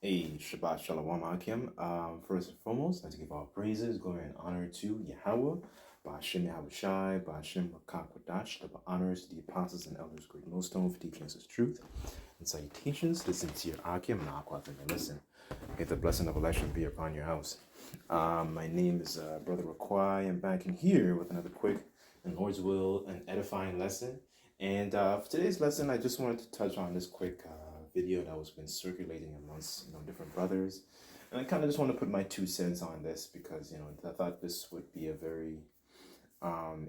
A Shabbat Shalom Akim. First and foremost, let's give all praises, glory, and honor to Yahweh, Ba'ashem Yahweh Shai, Ba'ashem Rakakwadash, the honors to the apostles and elders, great millstone for teaching us his truth and salutations to the sincere Akim and Aqua and listen. May the blessing of election be upon your house. My name is Brother Raquai. I'm back in here with another quick and Lord's will and edifying lesson. And for today's lesson, I just wanted to touch on this quick video that was been circulating amongst different brothers, and I kind of just want to put my 2 cents on this because I thought this would be a very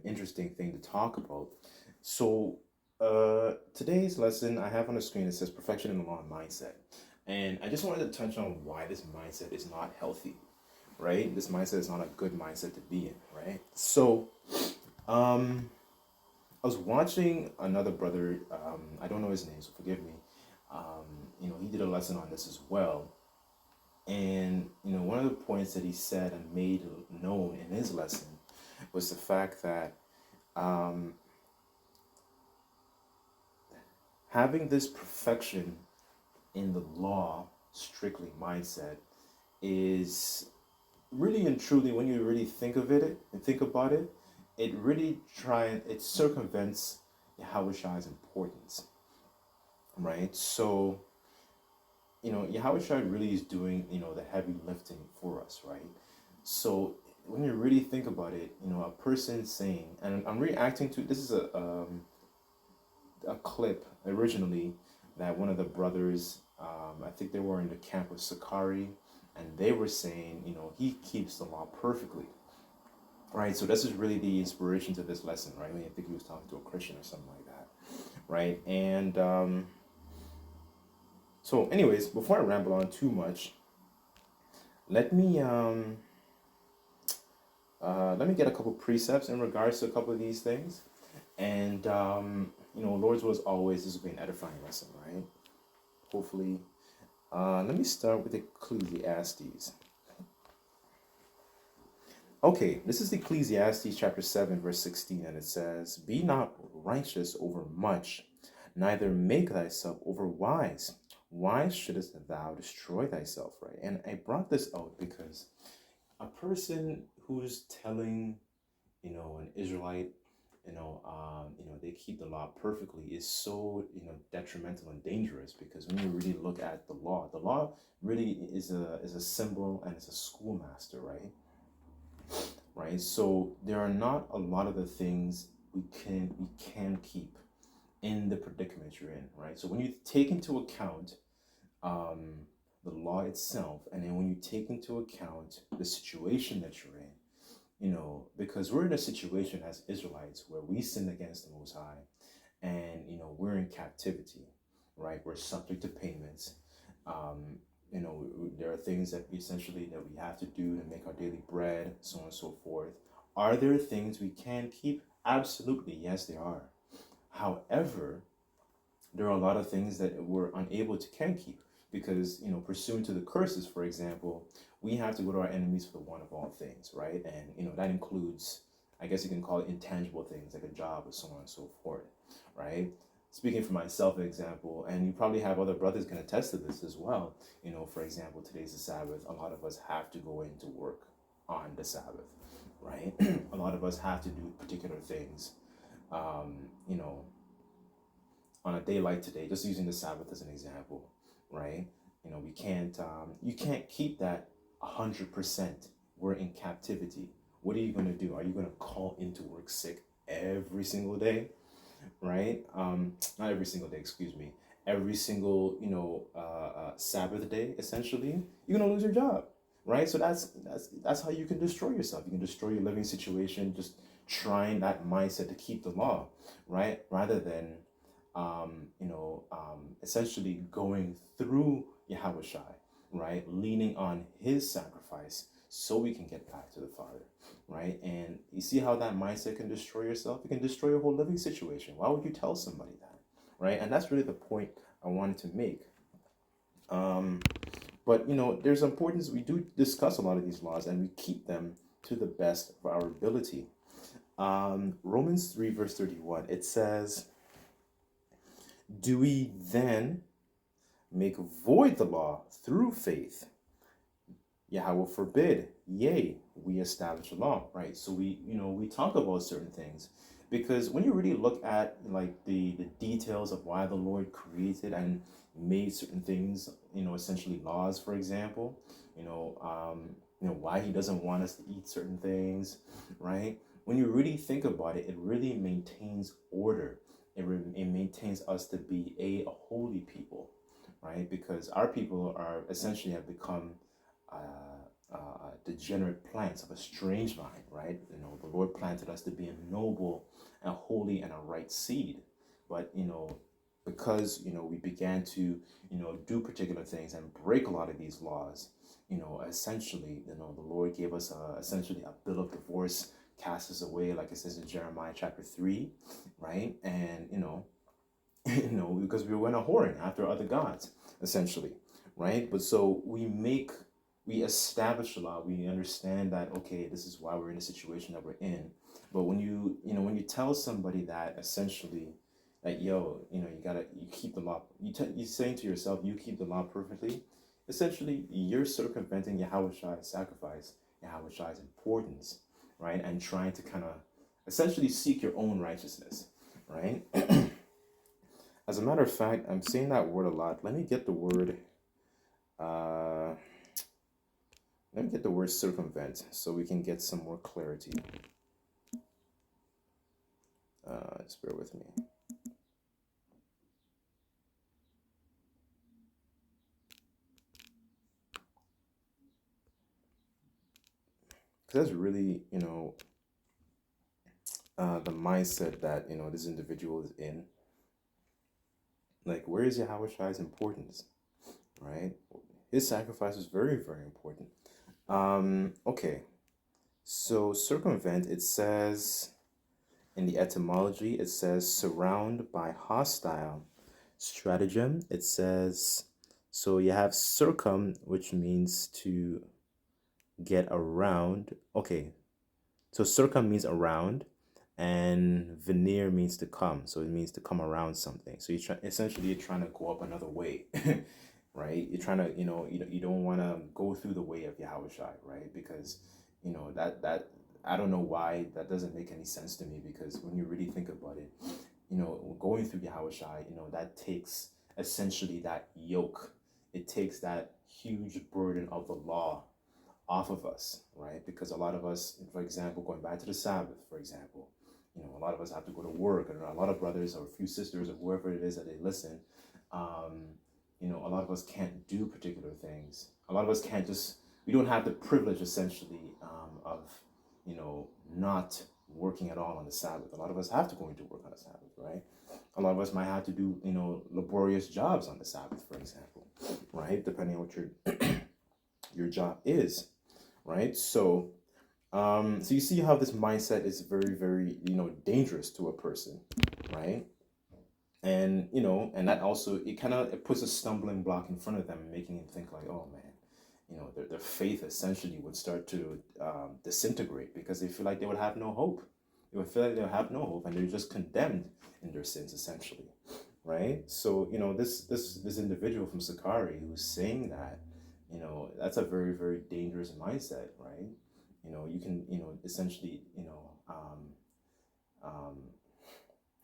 interesting thing to talk about. So today's lesson I have on the screen, it says perfection in the law and mindset, and I just wanted to touch on why this mindset is not healthy, right? This mindset is not a good mindset to be in, right? So I was watching another brother, I don't know his name, so forgive me. He did a lesson on this as well. And, one of the points that he said and made known in his lesson was the fact that having this perfection in the law, strictly mindset, is really and truly, when you really think of it and think about it, it circumvents Yahweh Shai's importance. Right, so Yahweh Shai really is doing the heavy lifting for us, right? So when you really think about it, a person saying, and I'm reacting to this is a clip originally that one of the brothers, I think they were in the camp of Sakari, and they were saying he keeps the law perfectly, right? So this is really the inspiration to this lesson, right? I mean, I think he was talking to a Christian or something like that, right? And so anyways, before I ramble on too much, let me get a couple precepts in regards to a couple of these things. And Lord's will, as always, this will be an edifying lesson, right? Hopefully. Let me start with Ecclesiastes. Okay, this is Ecclesiastes chapter 7, verse 16, and it says, "Be not righteous over much, neither make thyself over wise. Why shouldest thou destroy thyself?" Right? And I brought this out because a person who's telling, an Israelite, they keep the law perfectly is so, detrimental and dangerous, because when you really look at the law really is a symbol and it's a schoolmaster, right? Right? So there are not a lot of the things we can keep in the predicament you're in, right? So when you take into account the law itself, and then when you take into account the situation that you're in, because we're in a situation as Israelites where we sinned against the Most High, and we're in captivity, right? We're subject to payments. There are things that we have to do to make our daily bread, so on and so forth. Are there things we can keep? Absolutely, yes, there are. However, there are a lot of things that we're unable to can keep, because pursuant to the curses, for example, we have to go to our enemies for the one of all things, right? And that includes, I guess you can call it, intangible things like a job or so on and so forth, right? Speaking for myself, for example, and you probably have other brothers can attest to this as well. For example, today's the Sabbath. A lot of us have to go into work on the Sabbath, right? A lot of us have to do particular things, on a day like today, just using the Sabbath as an example, right? We can't, you can't keep that 100%. We're in captivity. What are you going to do? Are you going to call into work sick every single day, right? Not every single day, excuse me. Every single, Sabbath day, essentially, you're going to lose your job, right? So that's how you can destroy yourself. You can destroy your living situation, just trying that mindset to keep the law, right? Rather than essentially going through Yahweh Shai, right? Leaning on his sacrifice so we can get back to the Father, right? And you see how that mindset can destroy yourself? It can destroy your whole living situation. Why would you tell somebody that, right? And that's really the point I wanted to make. But, there's importance. We do discuss a lot of these laws, and we keep them to the best of our ability. Romans 3, verse 31, it says, "Do we then make void the law through faith. Yahweh forbid, yea, we establish a law, right? So we talk about certain things because when you really look at like the details of why the Lord created and made certain things, essentially laws, for example, why he doesn't want us to eat certain things, right? When you really think about it, it really maintains order. It maintains us to be a holy people, right? Because our people are essentially have become degenerate plants of a strange vine, right? The Lord planted us to be a noble and holy and a right seed. But, because, we began to, do particular things and break a lot of these laws, essentially, the Lord gave us essentially a bill of divorce, cast us away, like it says in Jeremiah chapter 3, right? And, because we went a whoring after other gods, essentially, right? But so we establish a law. We understand that, okay, this is why we're in the situation that we're in. But when when you tell somebody that essentially, that you keep the law. You're saying to yourself, you keep the law perfectly. Essentially, you're circumventing Yahweh's sacrifice, Yahweh's importance, right? And trying to kind of essentially seek your own righteousness, right? As a matter of fact, I'm saying that word a lot. Let me get the word. Let me get the word circumvent so we can get some more clarity. Just bear with me. Because that's really, the mindset that, this individual is in. Like, where is Yahweh's importance, right? His sacrifice is very, very important. Okay. So circumvent, it says in the etymology, it says surround by hostile. Stratagem, it says, so you have circum, which means to get around. Okay, so circum means around, and veneer means to come. So it means to come around something. So essentially you're trying to go up another way, right? You're trying to, you don't want to go through the way of Yahweh Shai, right? Because, that I don't know why that doesn't make any sense to me, because when you really think about it, going through Yahweh Shai, that takes essentially that yoke. It takes that huge burden of the law off of us, right? Because a lot of us, for example, going back to the Sabbath, for example, a lot of us have to go to work, and a lot of brothers or a few sisters or whoever it is that they listen, a lot of us can't do particular things. A lot of us can't we don't have the privilege essentially of, not working at all on the Sabbath. A lot of us have to go into work on the Sabbath, right? A lot of us might have to do, laborious jobs on the Sabbath, for example, right? Depending on what your job is, right? So so you see how this mindset is very, very, dangerous to a person, right? And and that also it puts a stumbling block in front of them, making them think like, oh man, their faith essentially would start to disintegrate, because they feel like they would have no hope. They would feel like they'll have no hope, and they're just condemned in their sins, essentially, right? So this individual from Sakari who's saying that, that's a very, very dangerous mindset, right? You can, essentially,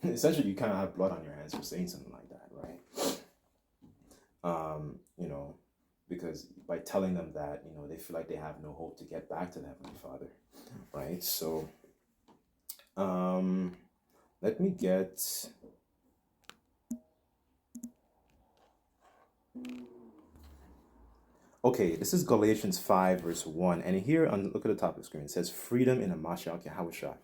essentially you kind of have blood on your hands for saying something like that, right? Because by telling them that, they feel like they have no hope to get back to the Heavenly Father, right? So, let me get. Okay, this is Galatians 5, verse 1. And here, look at the top of the screen, it says freedom in the Mashiach Yahushua.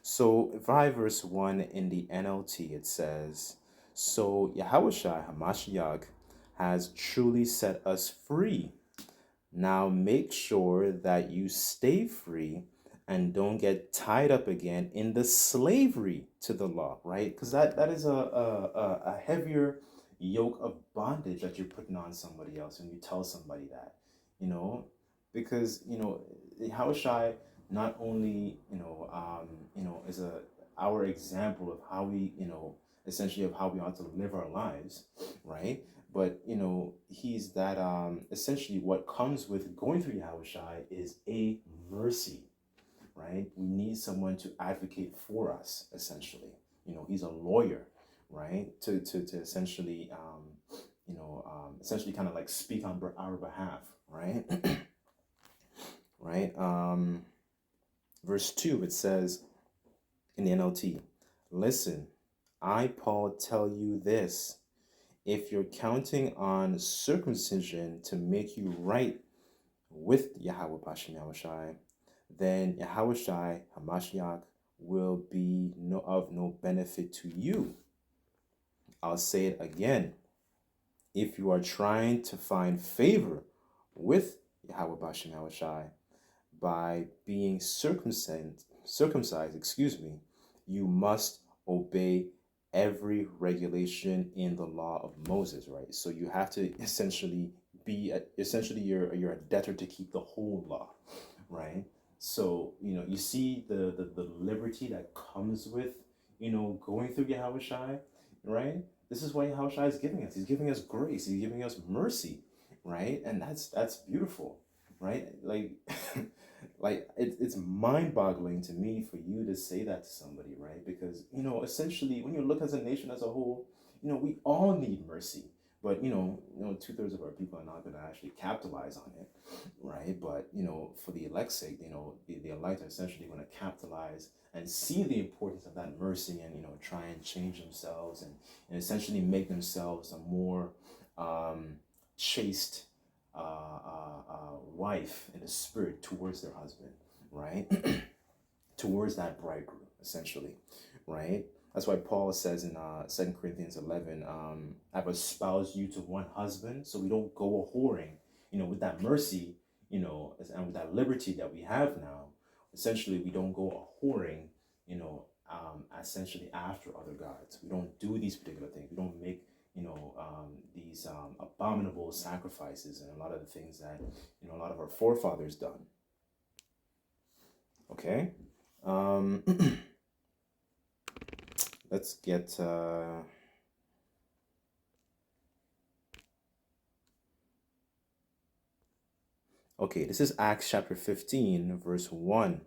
So 5 verse 1 in the NLT, it says, so Yahushua HaMashiach has truly set us free. Now make sure that you stay free and don't get tied up again in the slavery to the law, right? Because that is a heavier yoke of bondage that you're putting on somebody else when you tell somebody that, because Yahushua not only is our example of how we essentially of how we ought to live our lives, right? but he's that essentially what comes with going through Yahushai is a mercy, right? We need someone to advocate for us, essentially. He's a lawyer, right? To essentially essentially kind of like speak on our behalf, right? Right. Verse 2, it says in the NLT, listen, I, Paul, tell you this. If you're counting on circumcision to make you right with Yahweh Bashem Yahushai, then Yahushai Hamashiach will be of no benefit to you. I'll say it again. If you are trying to find favor with Yahweh Bashem Yahushai by being circumcised, you must obey every regulation in the law of Moses, right? So you have to essentially you're a debtor to keep the whole law, right? So you see the liberty that comes with going through Yahushai, right? This is what Yahushua is giving us. He's giving us grace. He's giving us mercy, right? And that's beautiful, right? Like, like it's mind-boggling to me for you to say that to somebody, right? Because essentially, when you look as a nation as a whole, we all need mercy. But 2/3 of our people are not going to actually capitalize on it, right? But for the elect's sake, the elect are essentially going to capitalize and see the importance of that mercy, and try and change themselves, and essentially make themselves a more chaste wife in the spirit towards their husband, right? Towards that bridegroom, essentially, right? That's why Paul says in 2 Corinthians 11, I've espoused you to one husband, so we don't go a whoring, with that mercy, and with that liberty that we have now. Essentially, we don't go a whoring, essentially after other gods. We don't do these particular things. We don't make, these abominable sacrifices and a lot of the things that, a lot of our forefathers done. Okay. Let's get okay, this is Acts chapter 15, verse 1.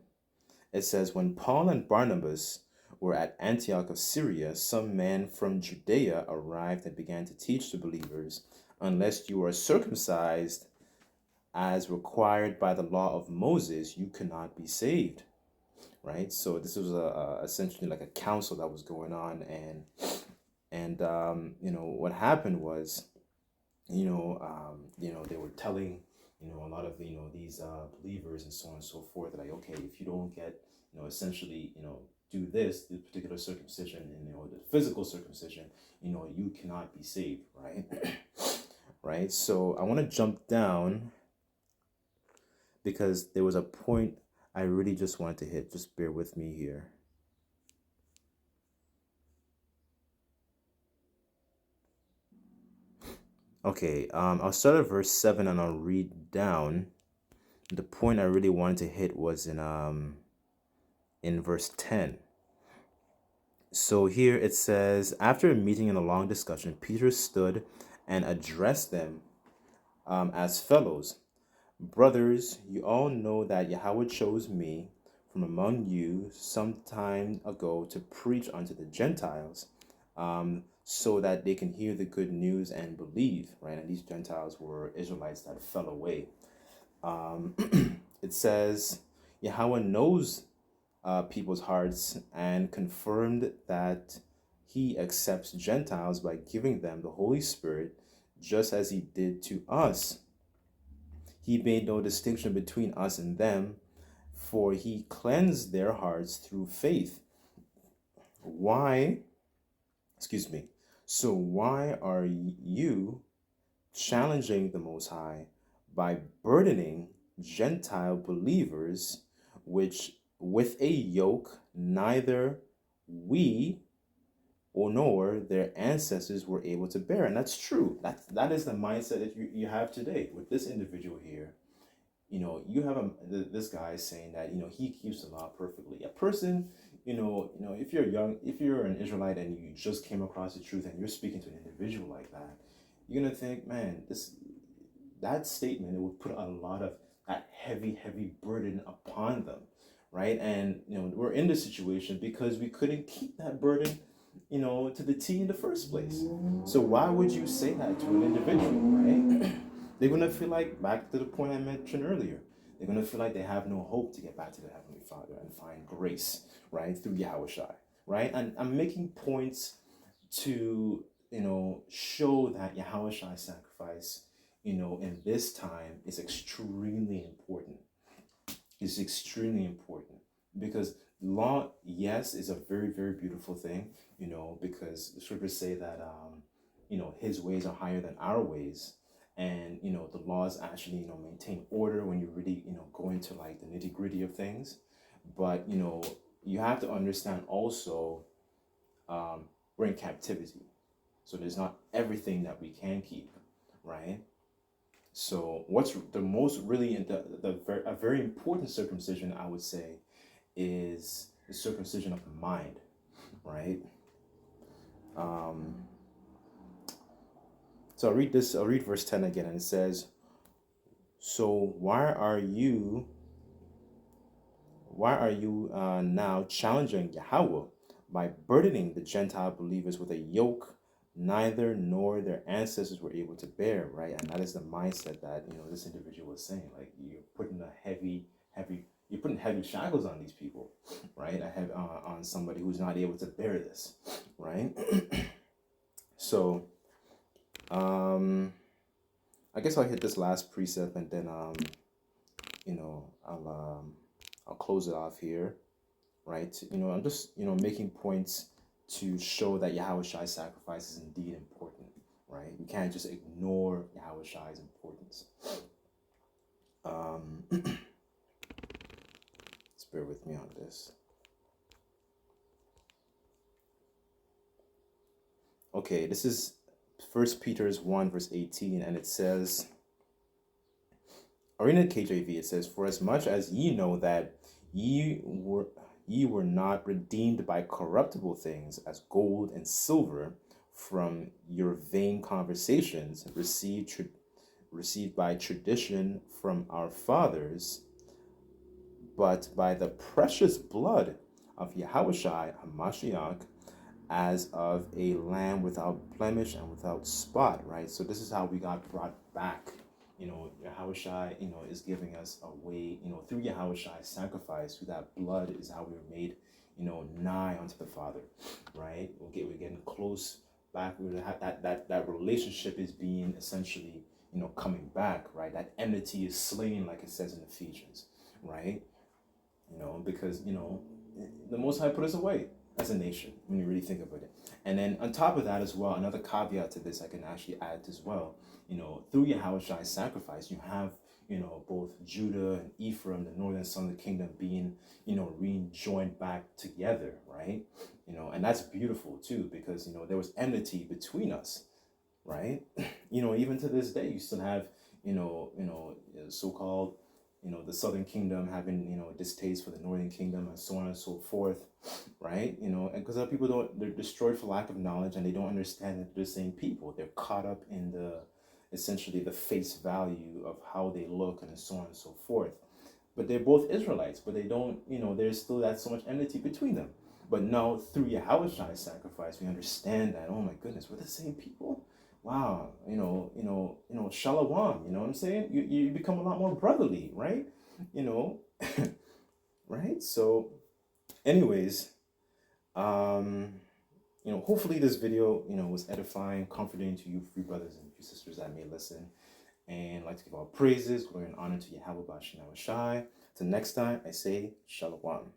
It says, when Paul and Barnabas were at Antioch of Syria, some men from Judea arrived and began to teach the believers, unless you are circumcised as required by the law of Moses, you cannot be saved. Right? So this was essentially like a council that was going on, and what happened was, they were telling a lot of these believers and so on and so forth, like, okay, if you don't get essentially do this particular circumcision, and the physical circumcision, you cannot be saved, right? Right. So I want to jump down because there was a point I really just wanted to hit. Just bear with me here. Okay, I'll start at verse 7 and I'll read down. The point I really wanted to hit was in verse 10. So here it says, after a meeting and a long discussion, Peter stood and addressed them as fellows. Brothers, you all know that Yahweh chose me from among you some time ago to preach unto the Gentiles, so that they can hear the good news and believe, right? And these Gentiles were Israelites that fell away. It says, Yahweh knows people's hearts and confirmed that he accepts Gentiles by giving them the Holy Spirit, just as he did to us. He made no distinction between us and them, for he cleansed their hearts through faith. So why are you challenging the Most High by burdening Gentile believers with a yoke neither we or nor their ancestors were able to bear? And that's true. That is the mindset that you have today with this individual here. You have this guy saying that he keeps the law perfectly. A person, if you're an Israelite and you just came across the truth and you're speaking to an individual like that, you're gonna think, man, that statement, it would put a lot of that heavy burden upon them, right? And we're in this situation because we couldn't keep that burden, to the T in the first place. So why would you say that to an individual, right? They're gonna feel like, back to the point I mentioned earlier, they're gonna feel like they have no hope to get back to the Heavenly Father and find grace, right, through Yahweh Shai, right? And I'm making points to show that Yahweh Shai sacrifice, in this time is extremely important. It's extremely important because law, yes, is a very, very beautiful thing, because the scriptures say that his ways are higher than our ways. And the laws actually maintain order when you really go into like the nitty-gritty of things. But you have to understand also, we're in captivity, so there's not everything that we can keep, right? So what's the most really a very important circumcision, I would say, is the circumcision of the mind, right? So I'll read verse 10 again, and it says, so why are you now challenging Yahweh by burdening the Gentile believers with a yoke neither nor their ancestors were able to bear, right? And that is the mindset that this individual was saying. Like, you're putting you're putting heavy shackles on these people, right? I have on somebody who's not able to bear this, right? So, I guess I'll hit this last precept, and then I'll close it off here, right? I'm just making points to show that Yahweh Shai's sacrifice is indeed important, right? We can't just ignore Yahweh Shai's importance. Let's bear with me on this. Okay, this is 1 Peter 1 verse 18, and it says, or in the KJV, it says, for as much as ye know that ye were not redeemed by corruptible things as gold and silver from your vain conversations received by tradition from our fathers, but by the precious blood of Yahushua HaMashiach, as of a lamb without blemish and without spot, right? So this is how we got brought back. Yahushua, is giving us a way, through Yahushua's sacrifice, through that blood is how we were made, nigh unto the Father, right? We're getting close back. We have that relationship is being essentially, coming back, right? That enmity is slain, like it says in Ephesians, right? Because, the Most High put us away as a nation, when you really think about it. And then on top of that as well, another caveat to this I can actually add as well, through Yahushua's sacrifice, you have, both Judah and Ephraim, the northern son of the kingdom, being, rejoined back together, right? And that's beautiful too, because, there was enmity between us, right? Even to this day, you still have, so-called, the southern kingdom having, distaste for the northern kingdom, and so on and so forth, right? And because other people they're destroyed for lack of knowledge, and they don't understand that they're the same people. They're caught up in essentially the face value of how they look, and so on and so forth. But they're both Israelites, but they don't, there's still that so much enmity between them. But now through Yahushua's sacrifice, we understand that, oh my goodness, we're the same people. Wow, shalom, you know what I'm saying? You become a lot more brotherly, right? Right? So anyways, hopefully this video, was edifying, comforting to you, free brothers and free sisters that may listen. And I'd like to give all praises, glory, and honor to Yahweh Bashim Shai. Till next time, I say shalom.